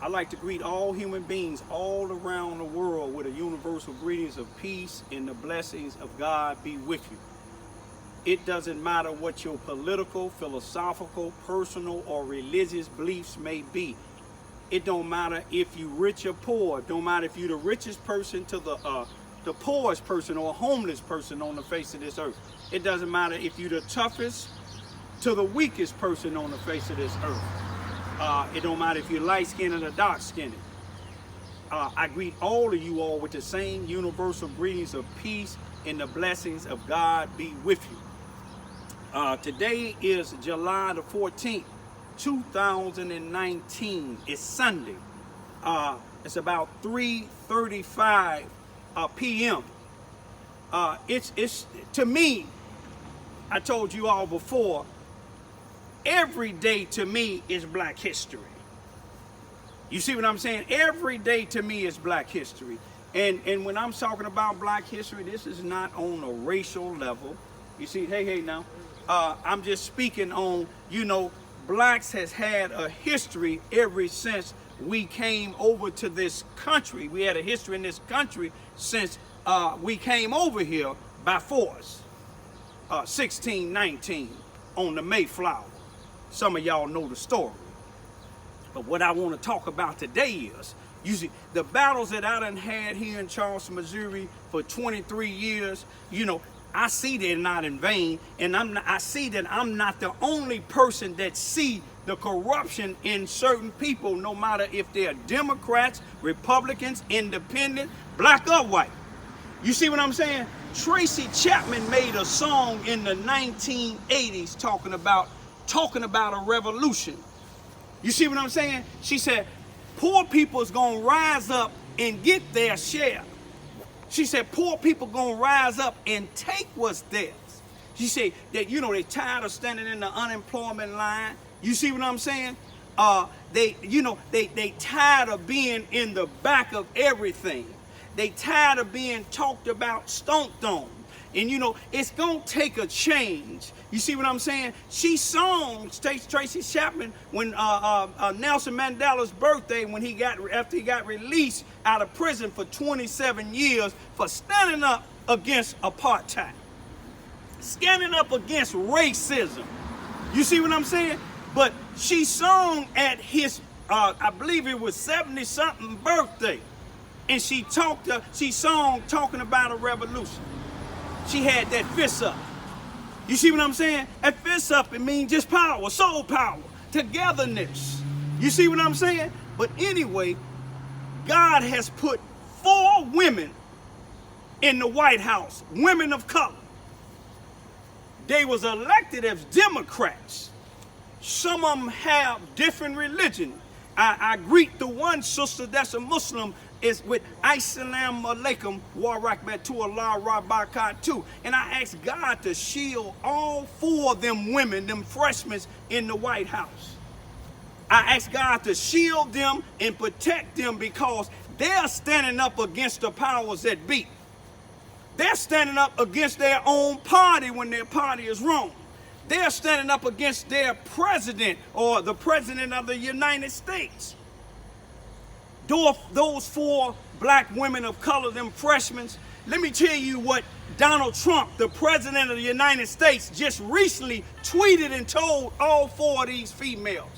I'd like to greet all human beings all around the world with a universal greetings of peace and the blessings of God be with you. It doesn't matter what your political, philosophical, personal, or religious beliefs may be. It don't matter if you rich or poor. It don't matter if you're the richest person to the poorest person or a homeless person on the face of this earth. It doesn't matter if you're the toughest to the weakest person on the face of this earth. It don't matter if you're light-skinned or dark-skinned. I greet all of you all with the same universal greetings of peace and the blessings of God be with you. Today is July the 14th, 2019. It's Sunday. It's about 3:35 p.m. It's to me, I told you all before, every day to me is Black history. You see what I'm saying? Every day to me is Black history. And when I'm talking about Black history, this is not on a racial level. You see, hey now, I'm just speaking on, Blacks has had a history ever since we came over to this country. We had a history in this country since we came over here by force, 1619 on the Mayflower. Some of y'all know the story. But what I want to talk about today is, you see, the battles that I done had here in Charleston, Missouri for 23 years, I see they're not in vain. And I see that I'm not the only person that see the corruption in certain people, no matter if they're Democrats, Republicans, Independent, black or white. You see what I'm saying? Tracy Chapman made a song in the 1980s talking about a revolution. You see what I'm saying? She said, poor people's gonna rise up and get their share. She said, poor people gonna rise up and take what's theirs. She said that, they tired of standing in the unemployment line. You see what I'm saying? They tired of being in the back of everything. They tired of being talked about, stomped on. And it's gonna take a change. You see what I'm saying? She sung Tracy Chapman when Nelson Mandela's birthday, after he got released out of prison for 27 years for standing up against apartheid, standing up against racism. You see what I'm saying? But she sung at his, I believe it was 70-something birthday, and she sung talking about a revolution. She had that fist up. You see what I'm saying? That fist up, it means just power, soul power, togetherness. You see what I'm saying? But anyway, God has put 4 women in the White House, women of color. They was elected as Democrats. Some of them have different religion. I greet the one sister that's a Muslim is with Assalamu alaikum wa rahmatullahi wa barakatuh. And I ask God to shield all 4 of them women, them freshmen in the White House. I ask God to shield them and protect them because they're standing up against the powers that be. They're standing up against their own party when their party is wrong. They're standing up against their president or the president of the United States. Those 4 black women of color, them freshmen, let me tell you what Donald Trump, the president of the United States, just recently tweeted and told all 4 of these females.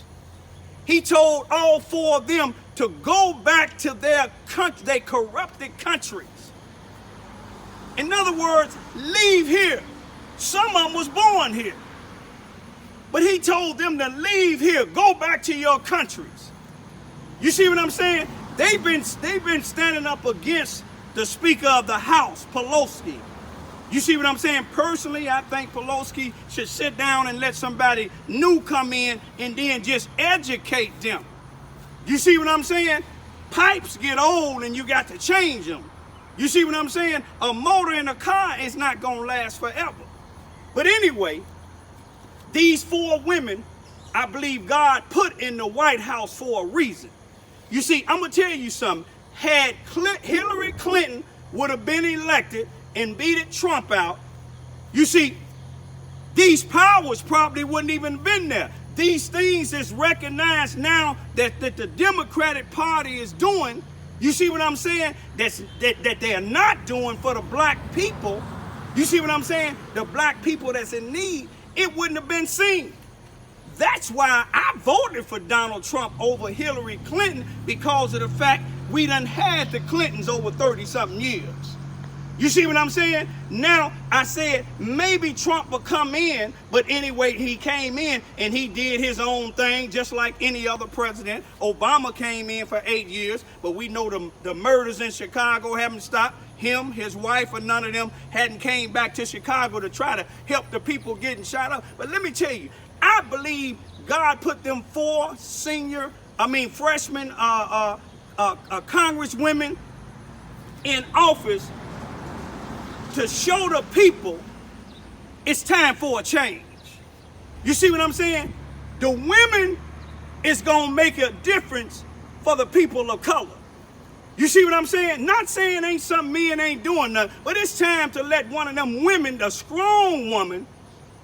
He told all 4 of them to go back to their country, their corrupted countries. In other words, leave here. Some of them was born here. But he told them to leave here, go back to your countries. You see what I'm saying? They've been standing up against the Speaker of the House, Pelosi. You see what I'm saying? Personally, I think Pelosi should sit down and let somebody new come in and then just educate them. You see what I'm saying? Pipes get old and you got to change them. You see what I'm saying? A motor in a car is not going to last forever. But anyway, these 4 women, I believe God put in the White House for a reason. You see, I'm going to tell you something. Had Hillary Clinton would have been elected and beaten Trump out, you see, these powers probably wouldn't even been there. these things is recognized now that the Democratic Party is doing, you see what I'm saying, that they're not doing for the black people, you see what I'm saying, the black people that's in need, it wouldn't have been seen. That's why I voted for Donald Trump over Hillary Clinton, because of the fact we done had the Clintons over 30-something years. You see what I'm saying? Now, I said maybe Trump will come in, but anyway, he came in and he did his own thing just like any other president. Obama came in for 8 years, but we know the murders in Chicago haven't stopped. Him, his wife, or none of them hadn't came back to Chicago to try to help the people getting shot up. But let me tell you, I believe God put them 4 freshman congresswomen in office to show the people it's time for a change. You see what I'm saying? The women is gonna make a difference for the people of color. You see what I'm saying? Not saying ain't some men ain't doing nothing, but it's time to let one of them women, the strong woman,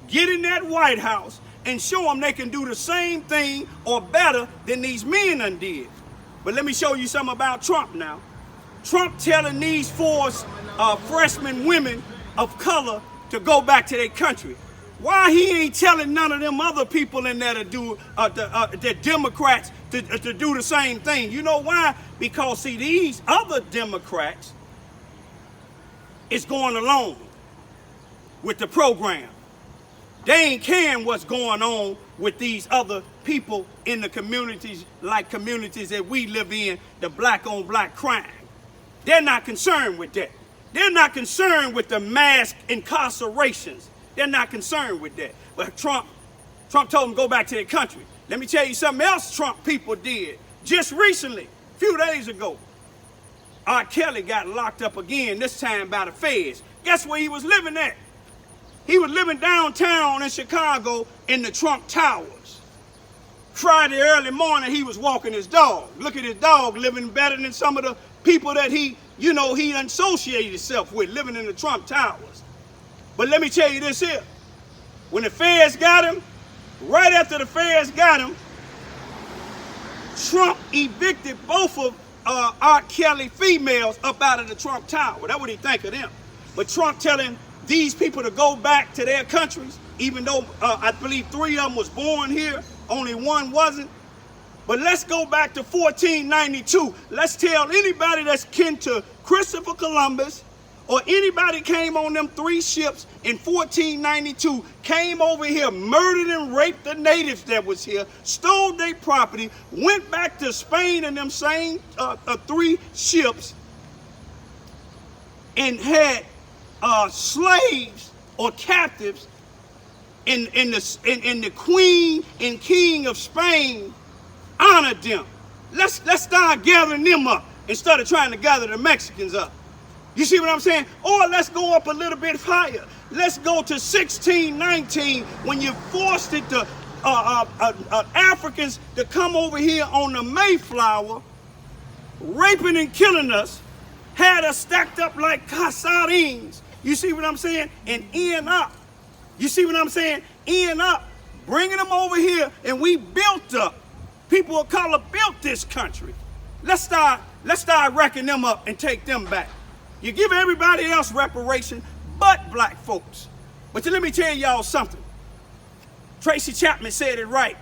get in that White House and show them they can do the same thing or better than these men done did. But let me show you something about Trump now. Trump telling these 4 freshman women of color to go back to their country. Why he ain't telling none of them other people in there to do, the Democrats to do the same thing? You know why? Because see, these other Democrats is going along with the program. They ain't caring what's going on with these other people in the communities, like communities that we live in, the black on black crime. They're not concerned with that. They're not concerned with the mass incarcerations. They're not concerned with that. But Trump told them go back to their country. Let me tell you something else Trump people did. Just recently, a few days ago, R. Kelly got locked up again, this time by the feds. Guess where he was living at? He was living downtown in Chicago in the Trump Towers. Friday early morning, he was walking his dog. Look at his dog living better than some of the people that he associated himself with, living in the Trump Towers. But let me tell you this here. When the feds got him, right after the feds got him, Trump evicted both of R. Kelly females up out of the Trump Tower. That's what he think of them. But Trump telling these people to go back to their countries, even though I believe 3 of them was born here, only 1 wasn't. But let's go back to 1492. Let's tell anybody that's kin to Christopher Columbus, or anybody came on them 3 ships in 1492, came over here, murdered and raped the natives that was here, stole their property, went back to Spain in them same 3 ships, and had slaves or captives, in the Queen and King of Spain honored them. Let's start gathering them up instead of trying to gather the Mexicans up. You see what I'm saying? Or let's go up a little bit higher. Let's go to 1619, when you forced it to Africans to come over here on the Mayflower, raping and killing us, had us stacked up like sardines. You see what I'm saying? And end up, you see what I'm saying? End up bringing them over here, and we built up. People of color built this country. Let's start wrecking them up and take them back. You give everybody else reparation but black folks. But let me tell y'all something. Tracy Chapman said it right.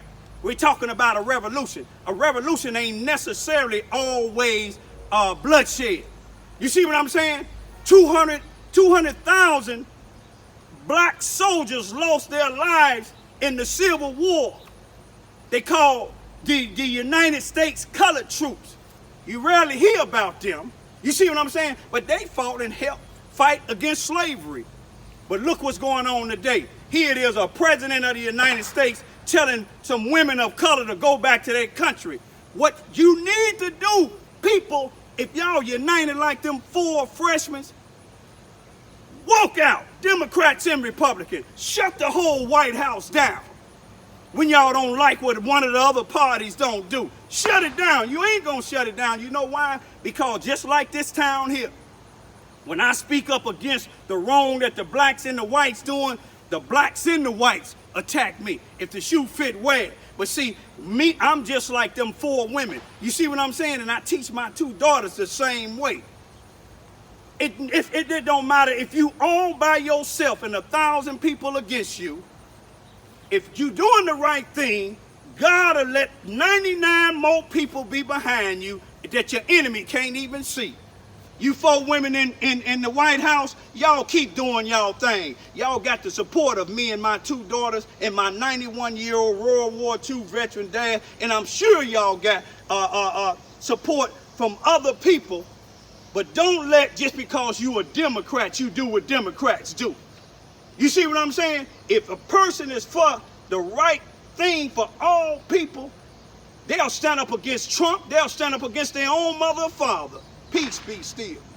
We're talking about a revolution. A revolution ain't necessarily always bloodshed. You see what I'm saying? 200,000 black soldiers lost their lives in the Civil War. They call the United States colored troops. You rarely hear about them. You see what I'm saying? But they fought and helped fight against slavery. But look what's going on today. Here it is, a president of the United States telling some women of color to go back to their country. What you need to do, people, if y'all united like them 4 freshmen, walk out, Democrats and Republicans. Shut the whole White House down. When y'all don't like what one of the other parties don't do, shut it down. You ain't gonna shut it down. You know why? Because just like this town here, when I speak up against the wrong that the blacks and the whites doing, the blacks and the whites attack me. If the shoe fit, wear it. But see, me, I'm just like them 4 women. You see what I'm saying? And I teach my 2 daughters the same way. It don't matter if you all by yourself and 1,000 people against you. If you doing the right thing, God will let 99 more people be behind you that your enemy can't even see. You 4 women in the White House, y'all keep doing y'all thing. Y'all got the support of me and my 2 daughters and my 91-year-old World War II veteran dad, and I'm sure y'all got support from other people. But don't let, just because you a Democrat, you do what Democrats do. You see what I'm saying? If a person is for the right thing for all people, they'll stand up against Trump. They'll stand up against their own mother or father. Peace be still.